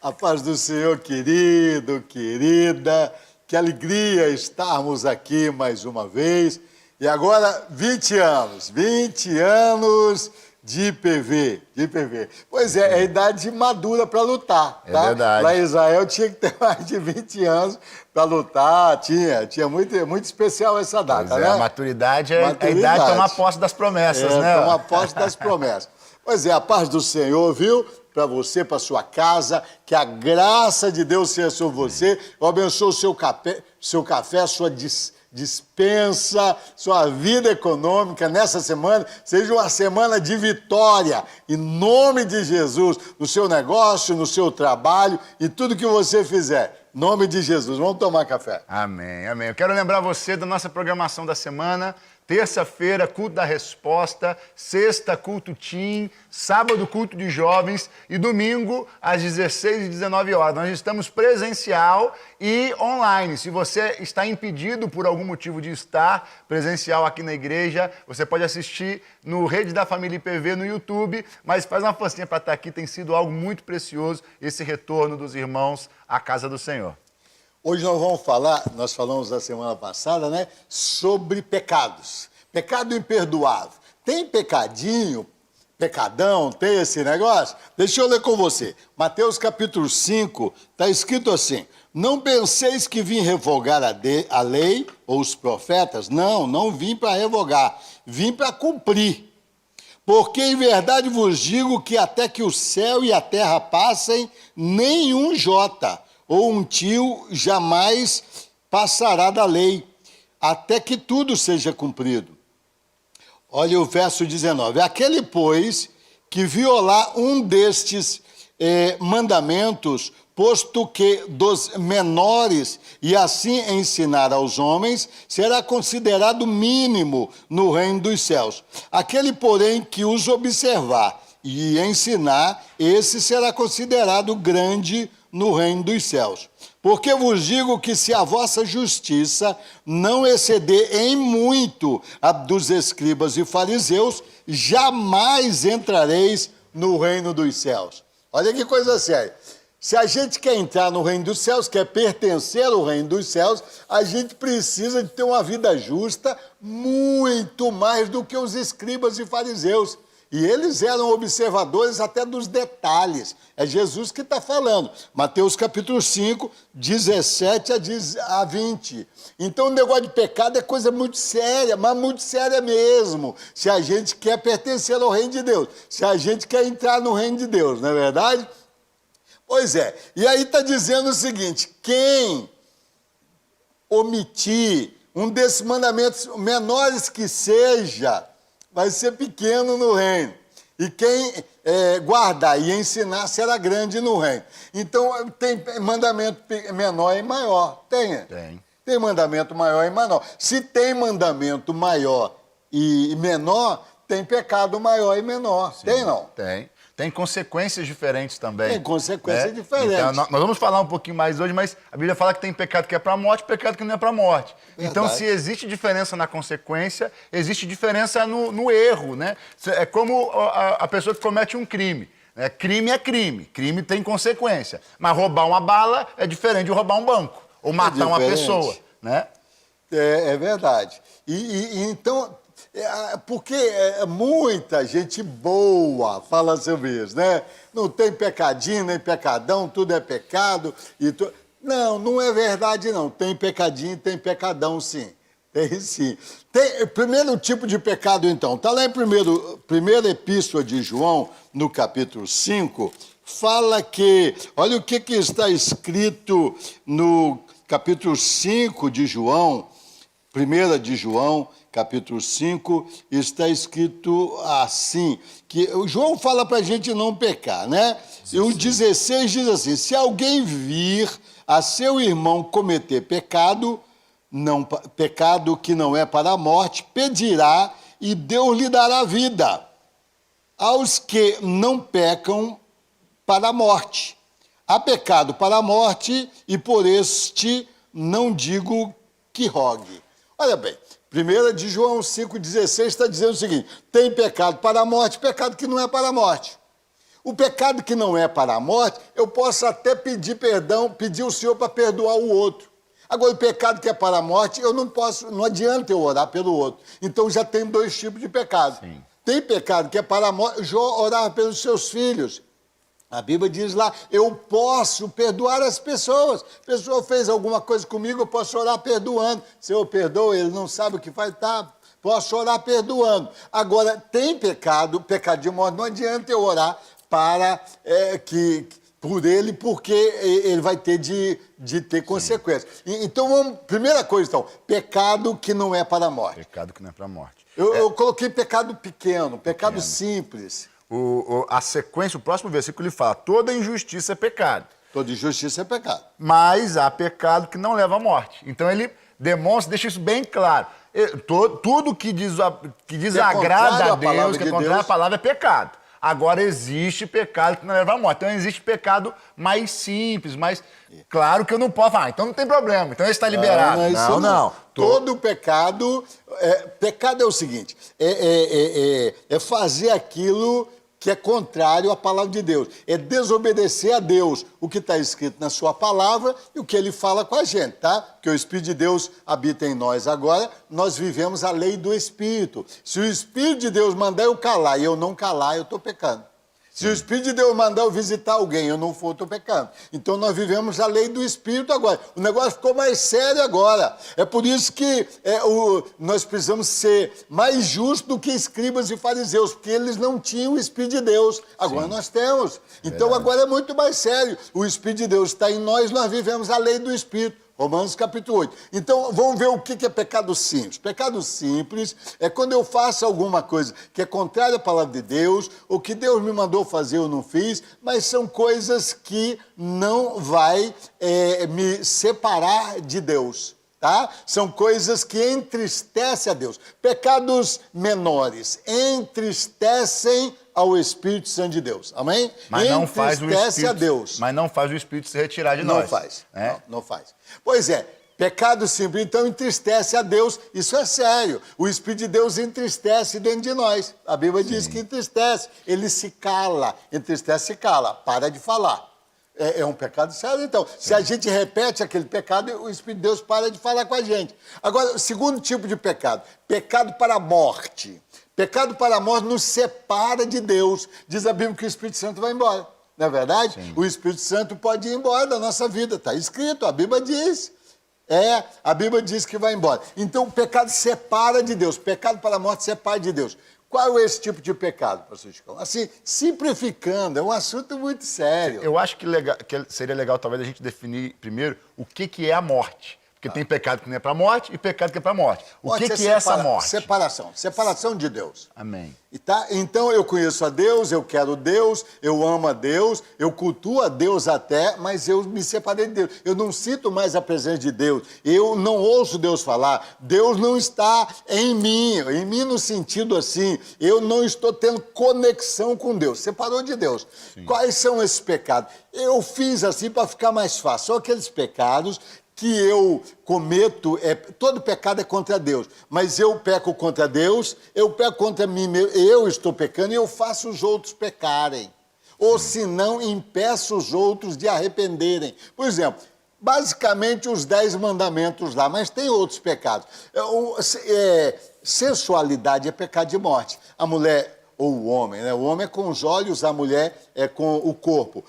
A paz do Senhor, querido, querida. Que alegria estarmos aqui mais uma vez. E agora, 20 anos de IPV. Pois é a idade madura para lutar, tá? É verdade. Lá em Israel tinha que ter mais de 20 anos para lutar. Tinha muito especial essa data, Pois né? A maturidade é a idade de tomar posse das promessas, né? Tomar posse das promessas. Pois é, a paz do Senhor, viu? Para você, para sua casa, que a graça de Deus seja sobre você. Eu abençoo o seu café, sua dispensa, sua vida econômica nessa semana. Seja uma semana de vitória, em nome de Jesus, no seu negócio, no seu trabalho e tudo que você fizer. Em nome de Jesus. Vamos tomar café. Amém, amém. Eu quero lembrar você da nossa programação da semana. Terça-feira, culto da resposta. Sexta, culto teen. Sábado, culto de jovens. E domingo, às 16 e 19 horas. Nós estamos presencial e online. Se você está impedido por algum motivo de estar presencial aqui na igreja, você pode assistir no Rede da Família IPV no YouTube. Mas faz uma forcinha para estar aqui. Tem sido algo muito precioso esse retorno dos irmãos à casa do Senhor. Hoje nós falamos na semana passada, né, sobre pecados. Pecado imperdoável. Tem pecadão, tem esse negócio? Deixa eu ler com você. Mateus capítulo 5, está escrito assim: não penseis que vim revogar a lei ou os profetas. Não vim para revogar, vim para cumprir. Porque em verdade vos digo que até que o céu e a terra passem, nenhum jota ou um tio jamais passará da lei, até que tudo seja cumprido. Olha o verso 19. Aquele, pois, que violar um destes mandamentos, posto que dos menores, e assim ensinar aos homens, será considerado mínimo no reino dos céus. Aquele, porém, que os observar e ensinar, esse será considerado grande no reino dos céus. Porque vos digo que se a vossa justiça não exceder em muito a dos escribas e fariseus, jamais entrareis no reino dos céus. Olha que coisa séria. Se a gente quer entrar no reino dos céus, quer pertencer ao reino dos céus, a gente precisa de ter uma vida justa muito mais do que os escribas e fariseus. E eles eram observadores até dos detalhes. É Jesus que está falando. Mateus capítulo 5, 17 a 20. Então o negócio de pecado é coisa muito séria, mas muito séria mesmo. Se a gente quer pertencer ao reino de Deus. Se a gente quer entrar no reino de Deus, não é verdade? Pois é. E aí está dizendo o seguinte: quem omitir um desses mandamentos, menores que seja, vai ser pequeno no reino. E quem guardar e ensinar será grande no reino. Então, tem mandamento menor e maior. Tem mandamento maior e menor. Se tem mandamento maior e menor, tem pecado maior e menor. Sim, tem, não? Tem consequências diferentes também. Tem consequências diferentes. Então, nós vamos falar um pouquinho mais hoje, mas a Bíblia fala que tem pecado que é para a morte, pecado que não é para a morte. Verdade. Então, se existe diferença na consequência, existe diferença no erro, né? É como a pessoa que comete um crime. Né? Crime é crime. Crime tem consequência. Mas roubar uma bala é diferente de roubar um banco. Ou matar uma pessoa, né? É verdade. Então, porque muita gente boa fala sobre isso, né? Não tem pecadinho, nem pecadão, tudo é pecado. Não é verdade, não. Tem pecadinho, tem pecadão, sim. Tem sim. Tem primeiro tipo de pecado, então. Está lá em primeira epístola de João, no capítulo 5, fala que... Olha o que está escrito no capítulo 5 de João, 1 de João, capítulo 5, está escrito assim, que o João fala para a gente não pecar, né? E o 16 diz assim: se alguém vir a seu irmão cometer pecado que não é para a morte, pedirá e Deus lhe dará vida aos que não pecam para a morte. Há pecado para a morte e por este não digo que rogue. Olha bem, 1 de João 5,16 está dizendo o seguinte: tem pecado para a morte, pecado que não é para a morte. O pecado que não é para a morte, eu posso até pedir perdão, pedir o Senhor para perdoar o outro. Agora, o pecado que é para a morte, eu não posso, não adianta eu orar pelo outro. Então já tem dois tipos de pecado. Sim. Tem pecado que é para a morte, Jó orava pelos seus filhos. A Bíblia diz lá, eu posso perdoar as pessoas. A pessoa fez alguma coisa comigo, eu posso orar perdoando. Se eu perdoo, ele não sabe o que faz, tá? Posso orar perdoando. Agora, tem pecado de morte, não adianta eu orar para por ele, porque ele vai ter de ter consequências. Então, primeira coisa, então, pecado que não é para a morte. Pecado que não é para a morte. Eu coloquei pecado pequeno, pecado simples. A sequência, o próximo versículo, ele fala, toda injustiça é pecado. Toda injustiça é pecado. Mas há pecado que não leva à morte. Então ele demonstra, deixa isso bem claro. Tudo que desagrada a Deus, que é contrário à palavra, é pecado. Agora existe pecado que não leva à morte. Então existe pecado mais simples, mais... Claro que eu não posso falar, então não tem problema, então ele está liberado. Não. Todo pecado... pecado é o seguinte, é fazer aquilo que é contrário à palavra de Deus. É desobedecer a Deus, o que está escrito na sua palavra e o que ele fala com a gente, tá? Porque o Espírito de Deus habita em nós agora, nós vivemos a lei do Espírito. Se o Espírito de Deus mandar eu calar e eu não calar, eu estou pecando. Se o Espírito de Deus mandar eu visitar alguém, eu não for, estou pecando. Então nós vivemos a lei do Espírito agora. O negócio ficou mais sério agora. É por isso que nós precisamos ser mais justos do que escribas e fariseus, porque eles não tinham o Espírito de Deus. Agora nós temos. Então agora é muito mais sério. O Espírito de Deus está em nós, nós vivemos a lei do Espírito. Romanos capítulo 8. Então, vamos ver o que é pecado simples. Pecado simples é quando eu faço alguma coisa que é contrária à palavra de Deus, ou que Deus me mandou fazer eu não fiz, mas são coisas que não vai me separar de Deus. Tá? São coisas que entristecem a Deus. Pecados menores entristecem ao Espírito Santo de Deus. Amém? Mas não faz o Espírito, a Deus. Mas não faz o Espírito se retirar de nós. Não faz. Não faz. Pois é, pecado simples, então entristece a Deus. Isso é sério. O Espírito de Deus entristece dentro de nós. A Bíblia diz que entristece. Ele se cala. Entristece, se cala. Para de falar. É um pecado sério, então. Se a gente repete aquele pecado, o Espírito de Deus para de falar com a gente. Agora, o segundo tipo de pecado. Pecado para a morte. Pecado para a morte nos separa de Deus. Diz a Bíblia que o Espírito Santo vai embora. Não é verdade? Sim. O Espírito Santo pode ir embora da nossa vida. Está escrito, a Bíblia diz. A Bíblia diz que vai embora. Então, o pecado separa de Deus. Pecado para a morte separa de Deus. Qual é esse tipo de pecado, pastor Chicão? Assim, simplificando, é um assunto muito sério. Eu acho que seria legal, talvez, a gente definir primeiro o que é a morte. Porque tem pecado que não é para a morte e pecado que é para a morte. O que é essa morte? Separação de Deus. Amém. Então eu conheço a Deus, eu quero Deus, eu amo a Deus, eu cultuo a Deus até, mas eu me separei de Deus. Eu não sinto mais a presença de Deus, eu não ouço Deus falar, Deus não está em mim no sentido assim, eu não estou tendo conexão com Deus, separou de Deus. Sim. Quais são esses pecados? Eu fiz assim para ficar mais fácil, são aqueles pecados que eu cometo, todo pecado é contra Deus, mas eu peco contra Deus, eu peco contra mim mesmo, eu estou pecando e eu faço os outros pecarem. Ou se não, impeço os outros de arrependerem. Por exemplo, basicamente os 10 mandamentos lá, mas tem outros pecados. Sensualidade é pecado de morte. A mulher, ou o homem, né? O homem é com os olhos, a mulher é com o corpo.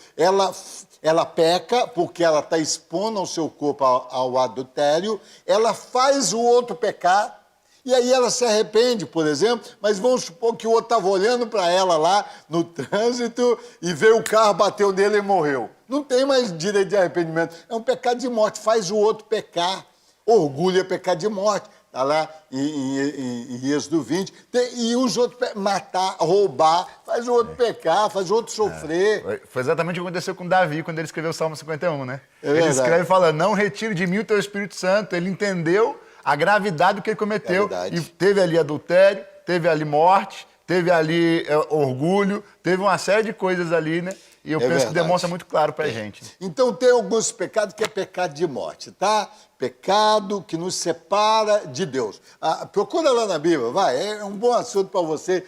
Ela peca porque ela está expondo ao seu corpo ao adultério, ela faz o outro pecar, e aí ela se arrepende, por exemplo, mas vamos supor que o outro estava olhando para ela lá no trânsito e veio o carro, bateu nele e morreu. Não tem mais direito de arrependimento. É um pecado de morte, faz o outro pecar. Orgulho é pecado de morte. Está lá em Êxodo 20. E os outros, matar, roubar, faz o outro pecar, faz o outro sofrer. Foi exatamente o que aconteceu com Davi, quando ele escreveu o Salmo 51, né? Ele escreve falando, não retire de mim o teu Espírito Santo. Ele entendeu a gravidade do que ele cometeu. E teve ali adultério, teve ali morte, teve ali orgulho, teve uma série de coisas ali, né? e eu penso verdade. que demonstra muito claro pra gente. Então tem alguns pecados que é pecado de morte, tá? Pecado que nos separa de Deus. Procura lá na Bíblia, vai. É um bom assunto para você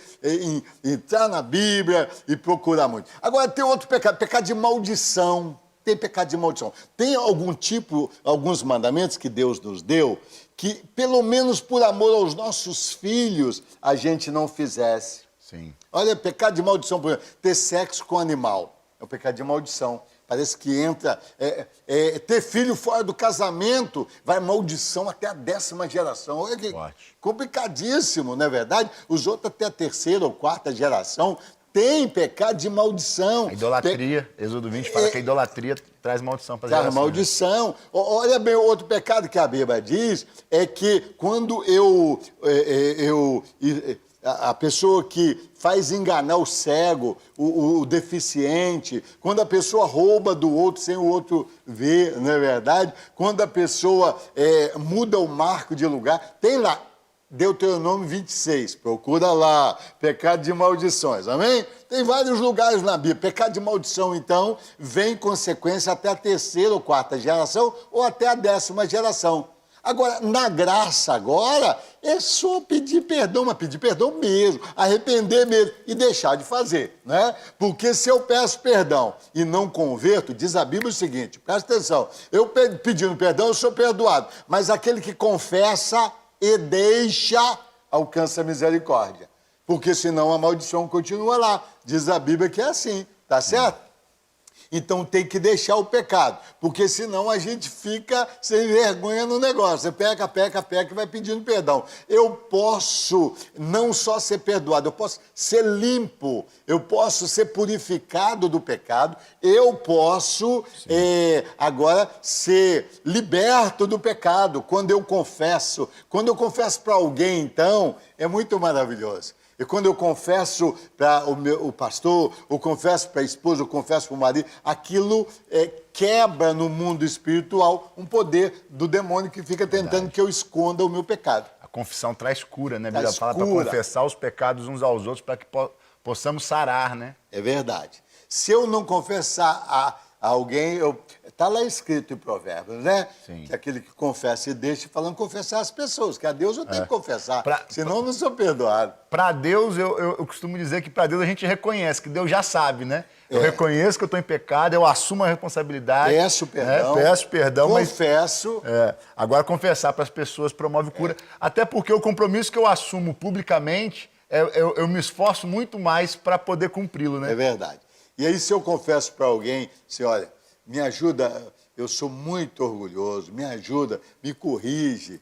entrar na Bíblia e procurar muito. Agora tem outro pecado, pecado de maldição. Tem pecado de maldição. Tem alguns mandamentos que Deus nos deu que, pelo menos por amor aos nossos filhos, a gente não fizesse. Sim. Olha, pecado de maldição, por exemplo, ter sexo com animal. É um pecado de maldição. Parece que entra... ter filho fora do casamento vai maldição até a 10ª geração. Olha que complicadíssimo, não é verdade? Os outros até a 3ª ou 4ª geração tem pecado de maldição. A idolatria, Êxodo 20 fala que a idolatria traz maldição para a geração. Traz maldição. Olha bem, outro pecado que a Bíblia diz é que quando a pessoa que faz enganar o cego, o deficiente, quando a pessoa rouba do outro sem o outro ver, não é verdade? Quando a pessoa muda o marco de lugar, tem lá, Deuteronômio 26, procura lá, pecado de maldições, amém? Tem vários lugares na Bíblia. Pecado de maldição, então, vem em consequência até a 3ª ou 4ª geração ou até a 10ª geração. Agora, na graça agora, é só pedir perdão, mas pedir perdão mesmo, arrepender mesmo e deixar de fazer, né? Porque se eu peço perdão e não converto, diz a Bíblia o seguinte, presta atenção, eu pedindo perdão, eu sou perdoado, mas aquele que confessa e deixa, alcança a misericórdia. Porque senão a maldição continua lá. Diz a Bíblia que é assim, tá certo? Então tem que deixar o pecado, porque senão a gente fica sem vergonha no negócio. Você peca e vai pedindo perdão. Eu posso não só ser perdoado, eu posso ser limpo, eu posso ser purificado do pecado, eu posso agora ser liberto do pecado quando eu confesso. Quando eu confesso para alguém, então, é muito maravilhoso. E quando eu confesso para o pastor, ou confesso para a esposa, ou confesso para o marido, aquilo quebra no mundo espiritual um poder do demônio que fica tentando que eu esconda o meu pecado. A confissão traz cura, né? A Bíblia fala para confessar os pecados uns aos outros para que possamos sarar, né? É verdade. Se eu não confessar a alguém, está lá escrito em Provérbios, né? Sim. Que aquele que confessa e deixa, falando confessar as pessoas, que a Deus eu tenho que confessar, senão eu não sou perdoado. Para Deus, eu costumo dizer que para Deus a gente reconhece, que Deus já sabe, né? Eu reconheço que eu estou em pecado, eu assumo a responsabilidade. Peço perdão. Peço perdão, confesso. Agora, confessar para as pessoas promove cura. Até porque o compromisso que eu assumo publicamente, eu me esforço muito mais para poder cumpri-lo, né? É verdade. E aí, se eu confesso para alguém, assim, olha, me ajuda, eu sou muito orgulhoso, me ajuda, me corrige.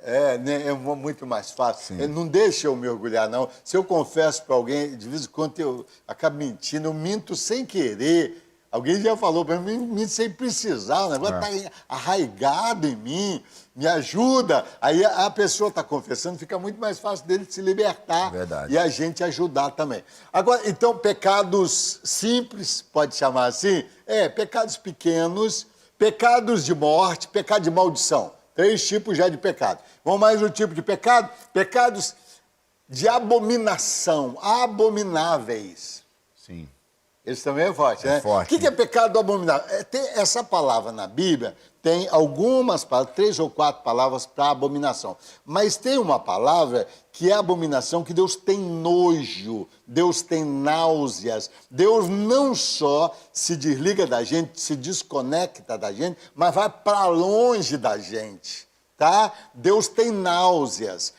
É muito mais fácil. Não deixa eu me orgulhar, não. Se eu confesso para alguém, de vez em quando eu acabo mentindo, eu minto sem querer. Alguém já falou para mim, minto sem precisar, o negócio está arraigado em mim, me ajuda. Aí a pessoa está confessando, fica muito mais fácil dele se libertar. Verdade. E a gente ajudar também. Agora, então, pecados simples, pode chamar assim? Pecados pequenos, pecados de morte, pecado de maldição. 3 tipos já de pecado. Vamos mais um tipo de pecado? Pecados de abominação, abomináveis. Sim. Esse também é forte, né? Forte. O que é pecado abominável? Essa palavra na Bíblia tem algumas palavras, 3 ou 4 palavras para abominação. Mas tem uma palavra que é abominação, que Deus tem nojo, Deus tem náuseas. Deus não só se desliga da gente, se desconecta da gente, mas vai para longe da gente, tá? Deus tem náuseas.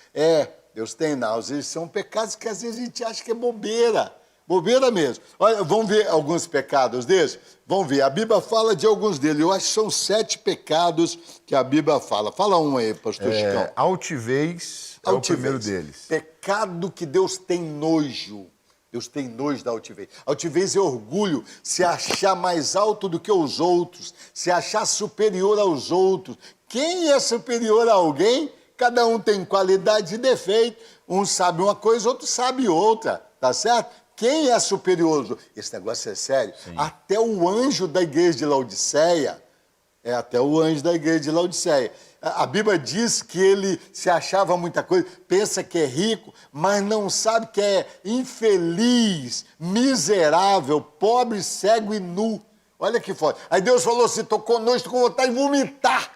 Deus tem náuseas. São pecados que às vezes a gente acha que é bobeira. Bobeira mesmo. Olha, vamos ver alguns pecados desses? Vamos ver, a Bíblia fala de alguns deles. Eu acho que são 7 pecados que a Bíblia fala. Fala um aí, pastor Chicão. Altivez é o primeiro deles. Pecado que Deus tem nojo. Deus tem nojo da altivez. Altivez é orgulho, se achar mais alto do que os outros, se achar superior aos outros. Quem é superior a alguém? Cada um tem qualidade e defeito. Um sabe uma coisa, outro sabe outra. Tá certo? Quem é superior? Esse negócio é sério. Sim. Até o anjo da igreja de Laodiceia, A Bíblia diz que ele se achava muita coisa, pensa que é rico, mas não sabe que é infeliz, miserável, pobre, cego e nu. Olha que forte. Aí Deus falou assim, estou conosco, estou com vontade de vomitar.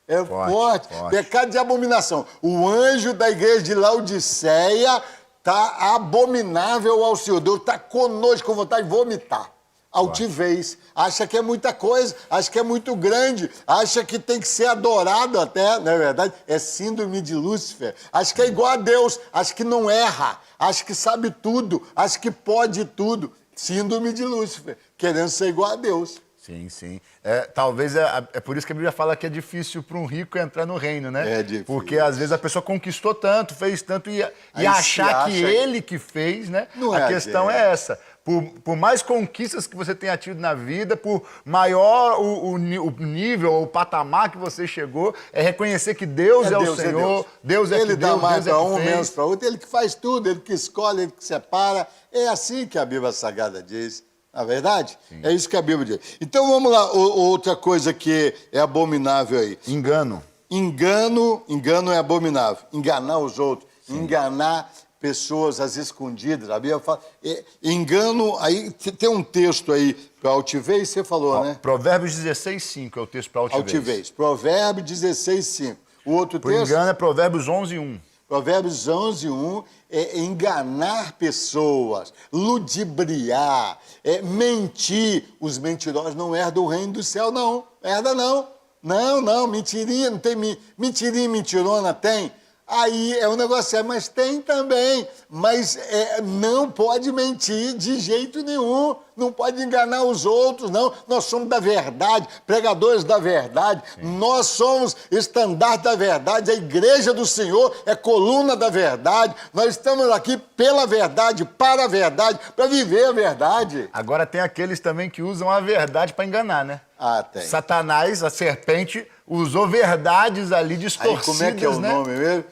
É forte. Pecado de abominação. O anjo da igreja de Laodiceia está abominável ao Senhor. Deus está conosco com vontade de vomitar. Altivez, acha que é muita coisa, acha que é muito grande, acha que tem que ser adorado até, não é verdade? É síndrome de Lúcifer. Acha que é igual a Deus, acha que não erra, acha que sabe tudo, acha que pode tudo. Síndrome de Lúcifer, querendo ser igual a Deus. Sim, sim. Talvez é por isso que a Bíblia fala que é difícil para um rico entrar no reino, né? É difícil. Porque às vezes a pessoa conquistou tanto, fez tanto e achar que ele que fez, né? Não a questão é essa. Por mais conquistas que você tenha tido na vida, por maior o nível, o patamar que você chegou, é reconhecer que Deus é o Senhor, Deus é que Ele dá mais para um, fez. menos para outro, ele que faz tudo, ele que escolhe, ele que separa. É assim que a Bíblia Sagrada diz. Na verdade? Sim. É isso que a Bíblia diz. Então vamos lá, outra coisa que é abominável aí. Engano. Engano é abominável. Enganar os outros, enganar pessoas às escondidas. A Bíblia fala, engano, aí tem um texto aí para altivez, você falou, né? Provérbios 16:5 é o texto para altivez. Provérbios 16:5. O outro Por texto... engano é Provérbios 11:1. Provérbios 11:1 é enganar pessoas, ludibriar, mentir. Os mentirosos não herdam o reino do céu, não. Herda não. Não, mentirinha, não tem mentirinha, mentirona, tem. Aí é um negócio, mas tem também. Mas não pode mentir de jeito nenhum. Não pode enganar os outros, não. Nós somos da verdade, pregadores da verdade. Sim. Nós somos estandarte da verdade. A igreja do Senhor é coluna da verdade. Nós estamos aqui pela verdade, para a verdade, para viver a verdade. Agora tem aqueles também que usam a verdade para enganar, né? Ah, tem. Satanás, a serpente, usou verdades ali distorcidas, aí, como é que é o nome mesmo?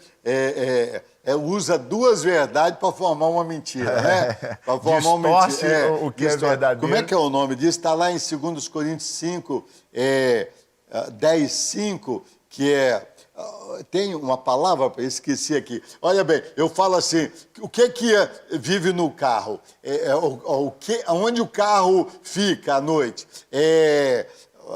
Usa duas verdades para formar uma mentira, né? Para formar uma mentira. O que é verdadeiro. Como é que é o nome disso? Está lá em 2 Coríntios 5, 10:5, que tem uma palavra, esqueci aqui. Olha bem, eu falo assim, o que vive no carro? Onde o carro fica à noite?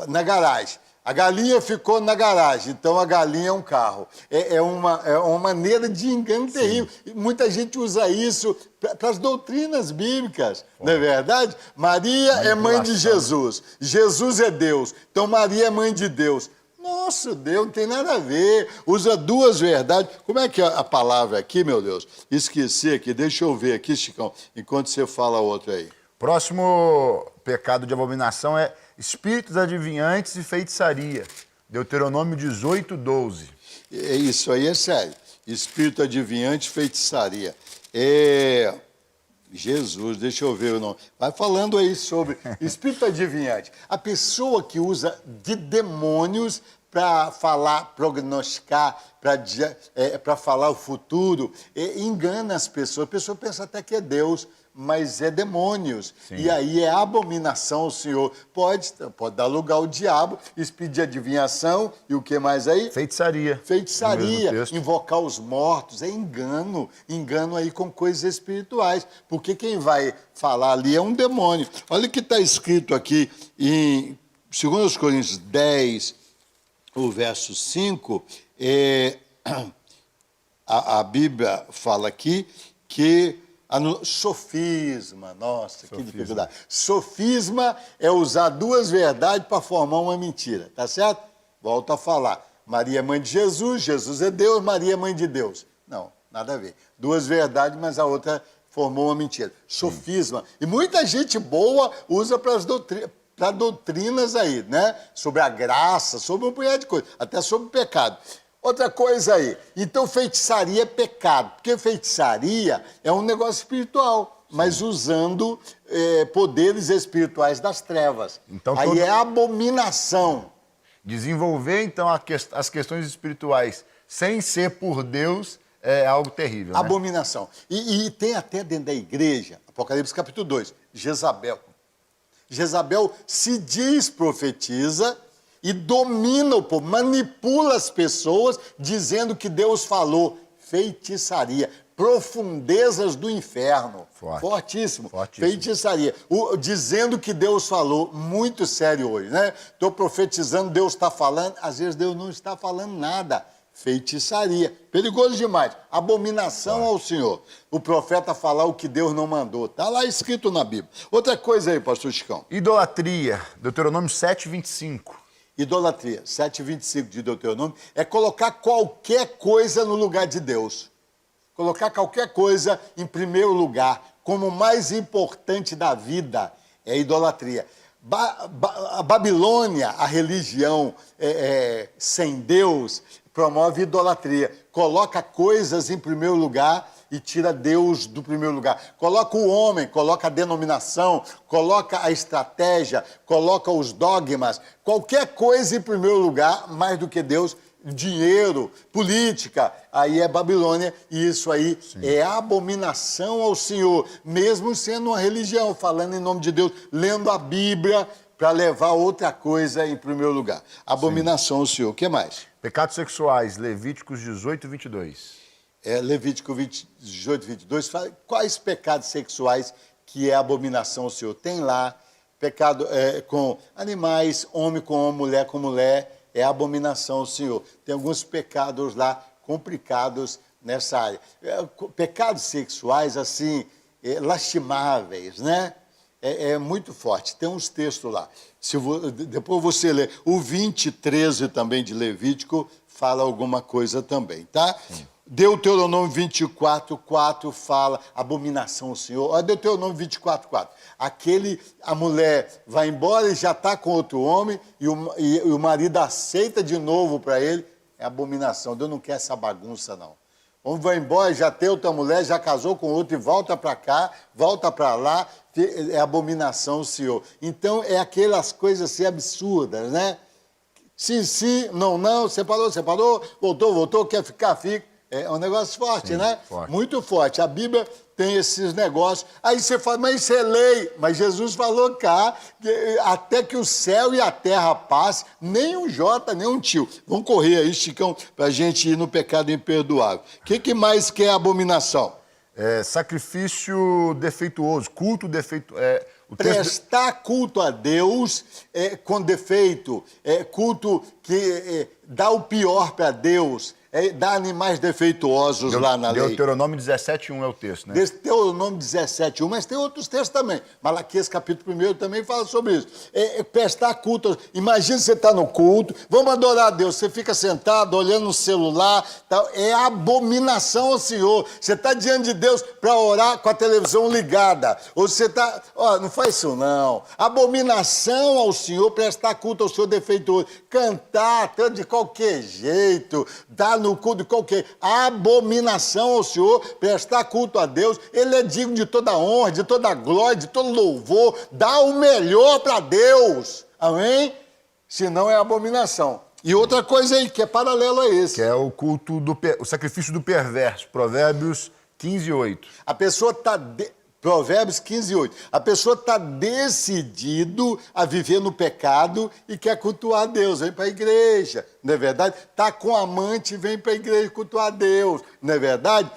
Na garagem. A galinha ficou na garagem, então a galinha é um carro. É uma maneira de engano terrível. E muita gente usa isso para as doutrinas bíblicas, não é verdade? Maria é mãe de Jesus, Jesus é Deus, então Maria é mãe de Deus. Nossa, Deus, não tem nada a ver. Usa duas verdades. Como é que é a palavra aqui, meu Deus? Esqueci aqui, deixa eu ver aqui, Chicão, enquanto você fala outra aí. Próximo pecado de abominação é espíritos adivinhantes e feitiçaria. Deuteronômio 18:12. Isso aí é sério. Espírito adivinhante e feitiçaria. Jesus, deixa eu ver o nome. Vai falando aí sobre espírito adivinhante. A pessoa que usa de demônios para falar, prognosticar, para falar o futuro, engana as pessoas. A pessoa pensa até que é Deus, mas é demônios. Sim. E aí é abominação ao Senhor. Pode dar lugar ao diabo, espírito de adivinhação e o que mais aí? Feitiçaria. Invocar os mortos, é engano. Engano aí com coisas espirituais. Porque quem vai falar ali é um demônio. Olha o que está escrito aqui em 2 Coríntios 10, o verso 5. A Bíblia fala aqui que sofisma, nossa, que dificuldade. Sofisma é usar duas verdades para formar uma mentira, tá certo? Volto a falar. Maria é mãe de Jesus, Jesus é Deus, Maria é mãe de Deus. Não, nada a ver. Duas verdades, mas a outra formou uma mentira. Sofisma. E muita gente boa usa para doutrinas aí, né? Sobre a graça, sobre um punhado de coisa, até sobre o pecado. Outra coisa aí, então feitiçaria é pecado, porque feitiçaria é um negócio espiritual, mas usando poderes espirituais das trevas. Então, aí é abominação. Desenvolver, então, as questões espirituais sem ser por Deus é algo terrível, né? Abominação. E tem até dentro da igreja, Apocalipse capítulo 2, Jezabel. Jezabel se diz profetiza, e domina o povo, manipula as pessoas dizendo que Deus falou. Feitiçaria, profundezas do inferno. Fortíssimo. Feitiçaria. Dizendo que Deus falou, muito sério hoje, né? Estou profetizando, Deus está falando, às vezes Deus não está falando nada. Feitiçaria. Perigoso demais. Abominação ao Senhor. O profeta falar o que Deus não mandou. Está lá escrito na Bíblia. Outra coisa aí, pastor Chicão. Idolatria, Deuteronômio 7:25. Idolatria, 7:25 de Deuteronômio, é colocar qualquer coisa no lugar de Deus. Colocar qualquer coisa em primeiro lugar, como o mais importante da vida, é idolatria. A Babilônia, a religião sem Deus, promove idolatria. Coloca coisas em primeiro lugar e tira Deus do primeiro lugar. Coloca o homem, coloca a denominação, coloca a estratégia, coloca os dogmas, qualquer coisa em primeiro lugar, mais do que Deus, dinheiro, política, aí é Babilônia, e isso aí é abominação ao Senhor, mesmo sendo uma religião, falando em nome de Deus, lendo a Bíblia, para levar outra coisa em primeiro lugar. Abominação ao Senhor. O que mais? Pecados sexuais, Levíticos 18:22. Levítico 18, 22, fala quais pecados sexuais que é abominação ao Senhor. Tem lá, pecado com animais, homem com homem, mulher com mulher, é abominação ao Senhor. Tem alguns pecados lá complicados nessa área. Pecados sexuais, assim, lastimáveis, né? É muito forte. Tem uns textos lá. Depois você lê. O 20, 13 também de Levítico fala alguma coisa também, tá? Sim. Deuteronômio 24, 4 fala abominação ao Senhor. Olha Deuteronômio 24, 4. A mulher vai embora e já está com outro homem e o marido aceita de novo para ele. É abominação. Deus não quer essa bagunça, não. O homem vai embora, já tem outra mulher, já casou com outro e volta para cá, volta para lá. É abominação ao Senhor. Então, é aquelas coisas assim absurdas, né? Sim, sim, não, não, separou, voltou, quer ficar, fica. É um negócio forte, sim, né? Forte. Muito forte. A Bíblia tem esses negócios. Aí você fala, mas isso é lei. Mas Jesus falou cá, que até que o céu e a terra passem, nem um jota, nem um tio. Vamos correr aí, Chicão, para a gente ir no pecado imperdoável. O que mais que é abominação? Sacrifício defeituoso, culto defeituoso. Prestar culto a Deus com defeito, culto que dá o pior para Deus. Dá animais defeituosos lá na lei. Deuteronômio 17:1 é o texto, né? Deuteronômio 17:1, mas tem outros textos também. Malaquias capítulo 1 também fala sobre isso. Prestar culto. Imagina você está no culto, vamos adorar a Deus. Você fica sentado, olhando no celular. Tal. É abominação ao Senhor. Você está diante de Deus para orar com a televisão ligada. Ou você está... não faz isso não. Abominação ao Senhor, prestar culto ao Senhor defeituoso. Cantar de qualquer jeito, dar no culto de qualquer abominação ao Senhor, prestar culto a Deus. Ele é digno de toda honra, de toda glória, de todo louvor. Dá o melhor para Deus. Amém? Senão é abominação. E outra coisa aí, que é paralelo a esse. Que é o culto o sacrifício do perverso. Provérbios 15:8. A pessoa está... Provérbios 15:8. A pessoa está decidido a viver no pecado e quer cultuar a Deus, vem para a igreja, não é verdade? Está com amante e vem para a igreja cultuar a Deus, não é verdade?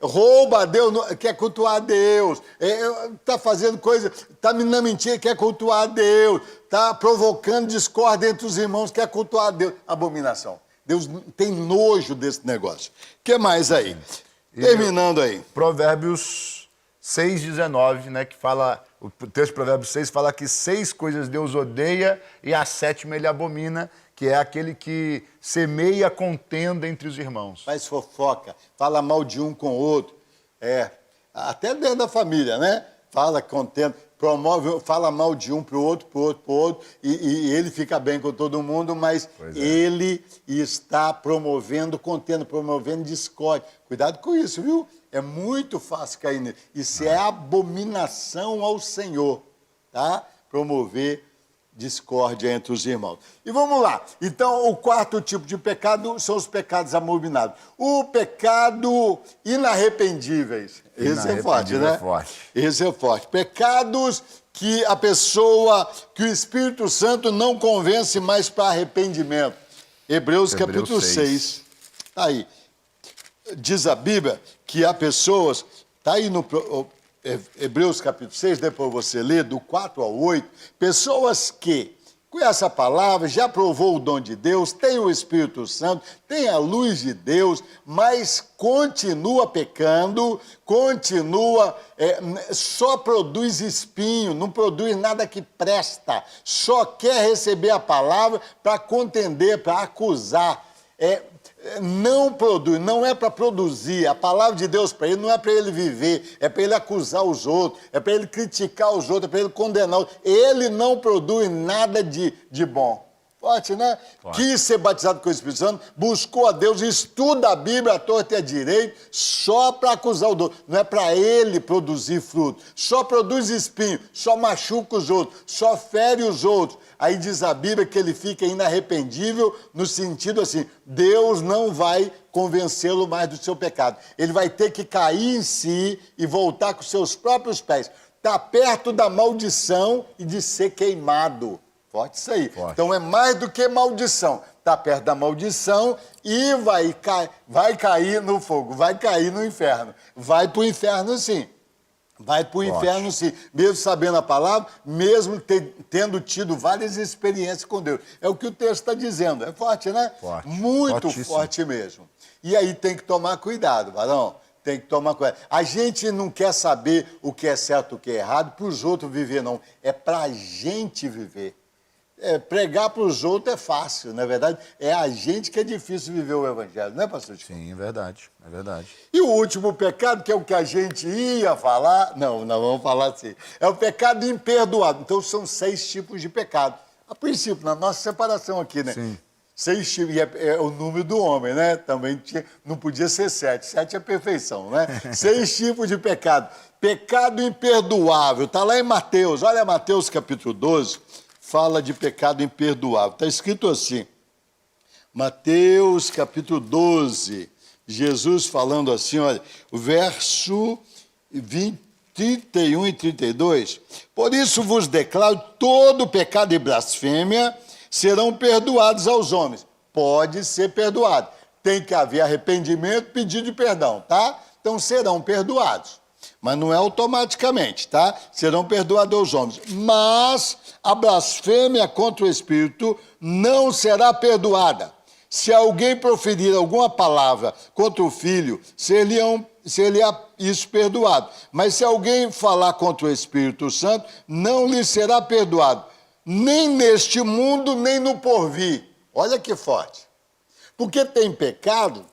Rouba a Deus, quer cultuar a Deus. Está fazendo coisa, está na mentira, quer cultuar a Deus. Está provocando discórdia entre os irmãos, quer cultuar a Deus. Abominação. Deus tem nojo desse negócio. O que mais aí? Terminando aí. Provérbios 6:19, né, que fala, o texto de Provérbios 6 fala que 6 coisas Deus odeia e a 7ª ele abomina, que é aquele que semeia contenda entre os irmãos. Faz fofoca, fala mal de um com o outro, até dentro da família, né? Fala contenda, fala mal de um para o outro, e ele fica bem com todo mundo, mas ele está promovendo contenda, promovendo discórdia. Cuidado com isso, viu? É muito fácil cair nisso. Isso é abominação ao Senhor, tá? Promover discórdia entre os irmãos. E vamos lá. Então, o quarto tipo de pecado são os pecados abomináveis. O pecado inarrependíveis. Esse é forte, né? Esse é forte. Pecados que a pessoa, que o Espírito Santo não convence mais para arrependimento. Hebreus capítulo 6. Tá aí. Diz a Bíblia que há pessoas, está aí no Hebreus capítulo 6, depois você lê, do 4 ao 8, pessoas que conhecem a palavra, já provou o dom de Deus, tem o Espírito Santo, tem a luz de Deus, mas continua pecando, só produz espinho, não produz nada que presta, só quer receber a palavra para contender, para acusar. Não produz, não é para produzir. A palavra de Deus para ele não é para ele viver, é para ele acusar os outros, é para ele criticar os outros, é para ele condenar os outros. Ele não produz nada de bom. Forte, né? Forte. Quis ser batizado com o Espírito Santo, buscou a Deus, estuda a Bíblia à torta e à direita, só para acusar o outro. Não é para ele produzir fruto. Só produz espinho, só machuca os outros, só fere os outros. Aí diz a Bíblia que ele fica inarrependível no sentido assim, Deus não vai convencê-lo mais do seu pecado. Ele vai ter que cair em si e voltar com seus próprios pés. Está perto da maldição e de ser queimado. Forte isso aí. Forte. Então é mais do que maldição. Está perto da maldição e vai cair no fogo, vai cair no inferno. Vai para o inferno sim. Vai para o inferno sim, mesmo sabendo a palavra, mesmo tendo tido várias experiências com Deus. É o que o texto está dizendo. É forte, né? Forte. Muito forte mesmo. E aí tem que tomar cuidado, varão. Tem que tomar cuidado. A gente não quer saber o que é certo e o que é errado para os outros viver, não. É para a gente viver. Pregar para os outros é fácil, não é verdade? É a gente que é difícil viver o Evangelho, não é, pastor Chico? Sim, é verdade, é verdade. E o último pecado, que é o que a gente ia falar, não vamos falar assim, é o pecado imperdoável. Então são 6 tipos de pecado. A princípio, na nossa separação aqui, né? Sim. 6 tipos, e é o número do homem, né? Também não podia ser 7, 7 é perfeição, né? 6 tipos de pecado. Pecado imperdoável, está lá em Mateus, olha Mateus capítulo 12, fala de pecado imperdoável. Está escrito assim, Mateus capítulo 12, Jesus falando assim, olha, o verso 31 e 32. Por isso vos declaro, todo pecado e blasfêmia serão perdoados aos homens. Pode ser perdoado. Tem que haver arrependimento, pedido de perdão, tá? Então serão perdoados. Mas não é automaticamente, tá? Serão perdoados aos homens. Mas a blasfêmia contra o Espírito não será perdoada. Se alguém proferir alguma palavra contra o Filho, ser-lhe-á isso perdoado. Mas se alguém falar contra o Espírito Santo, não lhe será perdoado. Nem neste mundo, nem no porvir. Olha que forte. Porque tem pecado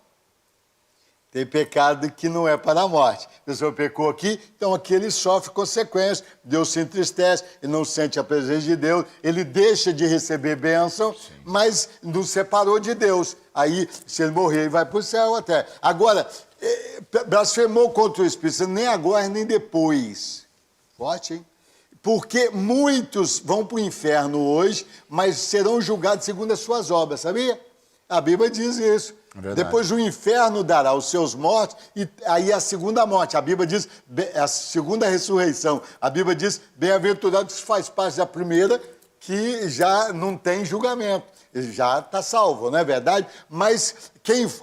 que não é para a morte. A pessoa pecou aqui, então aqui ele sofre consequências. Deus se entristece, ele não sente a presença de Deus, ele deixa de receber bênção, mas não separou de Deus. Aí, se ele morrer, ele vai para o céu até. Agora, blasfemou contra o Espírito, nem agora, nem depois. Forte, hein? Porque muitos vão para o inferno hoje, mas serão julgados segundo as suas obras, sabia? A Bíblia diz isso. Depois o inferno dará os seus mortos, e aí a segunda morte. A Bíblia diz, a segunda ressurreição. A Bíblia diz, bem-aventurado que faz parte da primeira, que já não tem julgamento. Ele já está salvo, não é verdade? Mas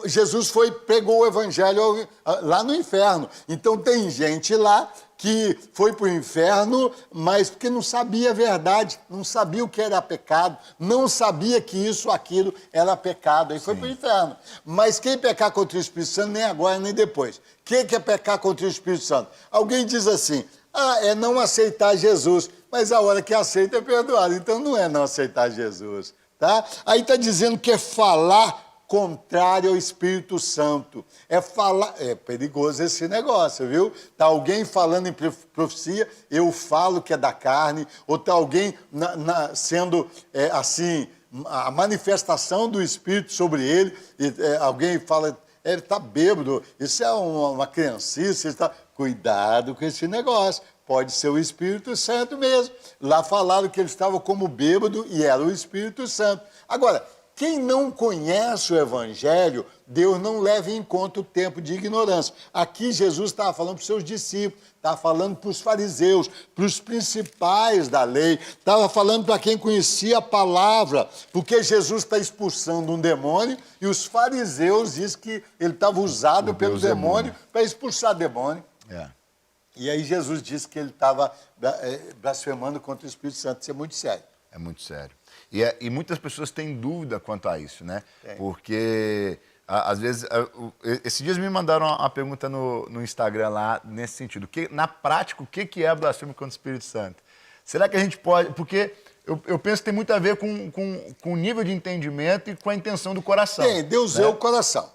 Jesus pregou o evangelho lá no inferno. Então tem gente lá que foi para o inferno, mas porque não sabia a verdade, não sabia o que era pecado, não sabia que isso, aquilo era pecado, aí foi para o inferno. Mas quem pecar contra o Espírito Santo, nem agora, nem depois. Quem quer pecar contra o Espírito Santo? Alguém diz assim, é não aceitar Jesus, mas a hora que aceita é perdoado, então não é não aceitar Jesus, tá? Aí está dizendo que é falar contrário ao Espírito Santo. É perigoso esse negócio, viu? Está alguém falando em profecia, eu falo que é da carne, ou está alguém sendo assim, a manifestação do Espírito sobre ele, alguém fala, ele está bêbado, isso é uma criancice, Cuidado com esse negócio, pode ser o Espírito Santo mesmo. Lá falaram que ele estava como bêbado e era o Espírito Santo. Agora, quem não conhece o Evangelho, Deus não leva em conta o tempo de ignorância. Aqui Jesus estava falando para os seus discípulos, estava falando para os fariseus, para os principais da lei, estava falando para quem conhecia a palavra, porque Jesus está expulsando um demônio e os fariseus dizem que ele estava usado pelo demônio para expulsar demônio. E aí Jesus disse que ele estava blasfemando contra o Espírito Santo. Isso é muito sério. É muito sério. E muitas pessoas têm dúvida quanto a isso, né? Porque, às vezes, esses dias me mandaram uma pergunta no Instagram lá, nesse sentido. Na prática, o que é blasfêmia contra o Espírito Santo? Será que a gente pode... Porque eu penso que tem muito a ver com o nível de entendimento e com a intenção do coração. Deus é o coração.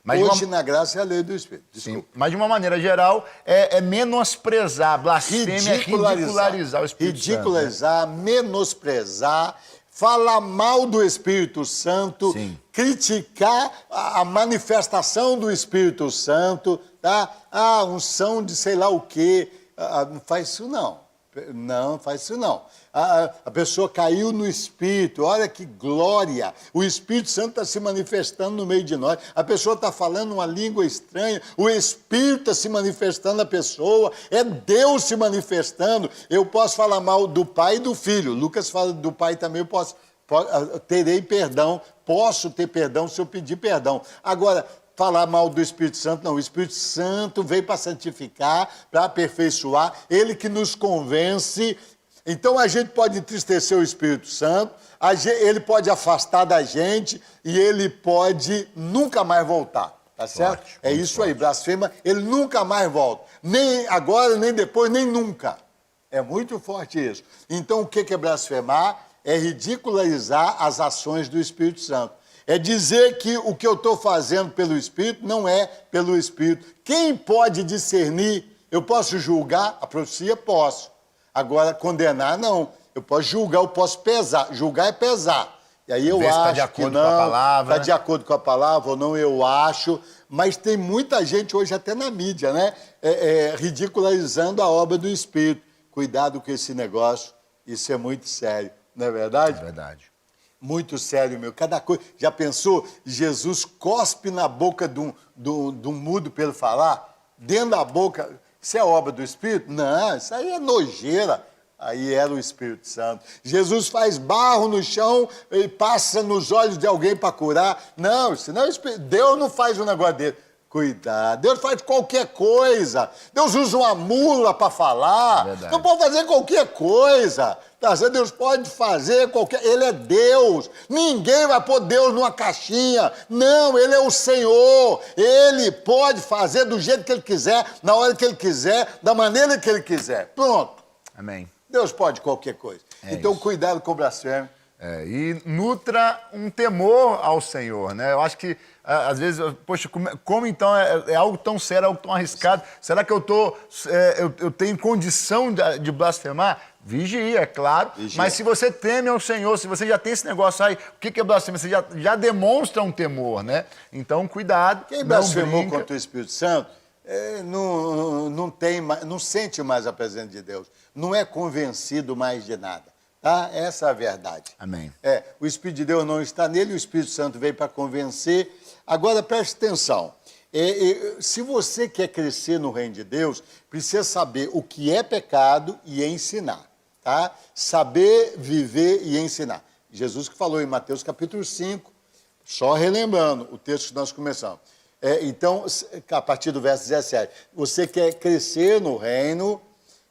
Mas hoje, na graça, é a lei do Espírito. Sim, mas de uma maneira geral, é menosprezar, blasfêmia, ridicularizar o Espírito Santo. Ridicularizar, menosprezar, falar mal do Espírito Santo, criticar a manifestação do Espírito Santo, tá? Unção de sei lá o quê. Não faz isso, não. Não, faz isso não. A pessoa caiu no Espírito, olha que glória. O Espírito Santo está se manifestando no meio de nós. A pessoa está falando uma língua estranha, o Espírito está se manifestando na pessoa, é Deus se manifestando. Eu posso falar mal do pai e do filho. Lucas fala do pai também, terei perdão, posso ter perdão se eu pedir perdão. Agora, falar mal do Espírito Santo, não. O Espírito Santo veio para santificar, para aperfeiçoar, ele que nos convence. Então a gente pode entristecer o Espírito Santo, ele pode afastar da gente e ele pode nunca mais voltar, tá certo? Forte, é isso forte. Aí, blasfema, ele nunca mais volta. Nem agora, nem depois, nem nunca. É muito forte isso. Então o que é blasfemar? É ridicularizar as ações do Espírito Santo. É dizer que o que eu estou fazendo pelo Espírito não é pelo Espírito. Quem pode discernir? Eu posso julgar a profecia? Posso. Agora, condenar, não. Eu posso julgar, eu posso pesar. Julgar é pesar. E aí eu acho que não, está de acordo com a palavra ou não, eu acho. Mas tem muita gente hoje, até na mídia, né? Ridicularizando a obra do Espírito. Cuidado com esse negócio, isso é muito sério. Não é verdade? É verdade. Muito sério, meu. Cada coisa. Já pensou? Jesus cospe na boca de um mudo para ele falar? Dentro da boca. Isso é obra do Espírito? Não, isso aí é nojeira. Aí era o Espírito Santo. Jesus faz barro no chão e passa nos olhos de alguém para curar. Não, senão Deus não faz um negócio dele. Cuidado. Deus faz qualquer coisa. Deus usa uma mula para falar. Verdade. Não pode fazer qualquer coisa. Tá? Deus pode fazer qualquer... Ele é Deus. Ninguém vai pôr Deus numa caixinha. Não, Ele é o Senhor. Ele pode fazer do jeito que Ele quiser, na hora que Ele quiser, da maneira que Ele quiser. Pronto. Amém. Deus pode qualquer coisa. Então, cuidado com o blasfêmio. E nutra um temor ao Senhor, né? Eu acho que, às vezes, poxa, como então é algo tão sério, algo tão arriscado? Será que eu tenho condição de blasfemar? Vigia, é claro. Vigia. Mas se você teme ao Senhor, se você já tem esse negócio aí, o que é blasfêmia? Você já demonstra um temor, né? Então, cuidado. Quem blasfemou contra o Espírito Santo não sente mais a presença de Deus. Não é convencido mais de nada. Tá? Essa é a verdade. Amém. O Espírito de Deus não está nele, o Espírito Santo veio para convencer. Agora, preste atenção. Se você quer crescer no reino de Deus, precisa saber o que é pecado e ensinar. Tá? Saber viver e ensinar. Jesus que falou em Mateus capítulo 5, só relembrando o texto que nós começamos. Então, a partir do verso 17, você quer crescer no reino,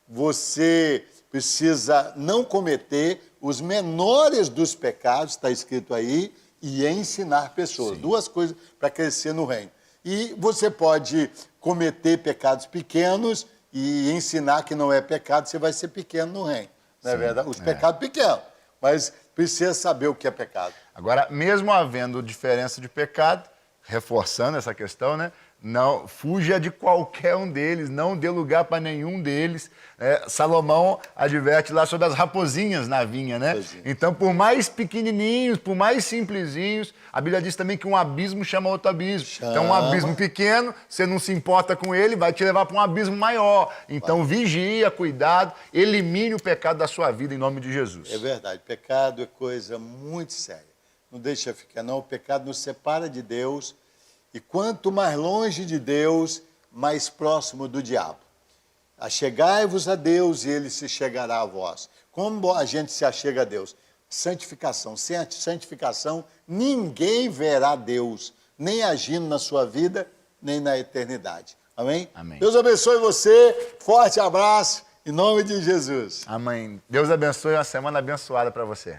você precisa não cometer os menores dos pecados, está escrito aí, e ensinar pessoas. Sim. Duas coisas para crescer no reino. E você pode cometer pecados pequenos e ensinar que não é pecado, você vai ser pequeno no reino. Não é verdade? Os pecados pequenos, mas precisa saber o que é pecado. Agora, mesmo havendo diferença de pecado, reforçando essa questão, né? Não, fuja de qualquer um deles, não dê lugar para nenhum deles. Salomão adverte lá sobre as raposinhas na vinha, né? Raposinha. Então, por mais pequenininhos, por mais simplesinhos, a Bíblia diz também que um abismo chama outro abismo. Então, um abismo pequeno, você não se importa com ele, vai te levar para um abismo maior. Então, vigia, cuidado, elimine o pecado da sua vida em nome de Jesus. É verdade, pecado é coisa muito séria. Não deixa ficar, não. O pecado nos separa de Deus. E quanto mais longe de Deus, mais próximo do diabo. Achegai-vos a Deus e ele se chegará a vós. Como a gente se achega a Deus? Santificação. Sem a santificação, ninguém verá Deus, nem agindo na sua vida, nem na eternidade. Amém? Amém. Deus abençoe você. Forte abraço, em nome de Jesus. Amém. Deus abençoe, uma semana abençoada para você.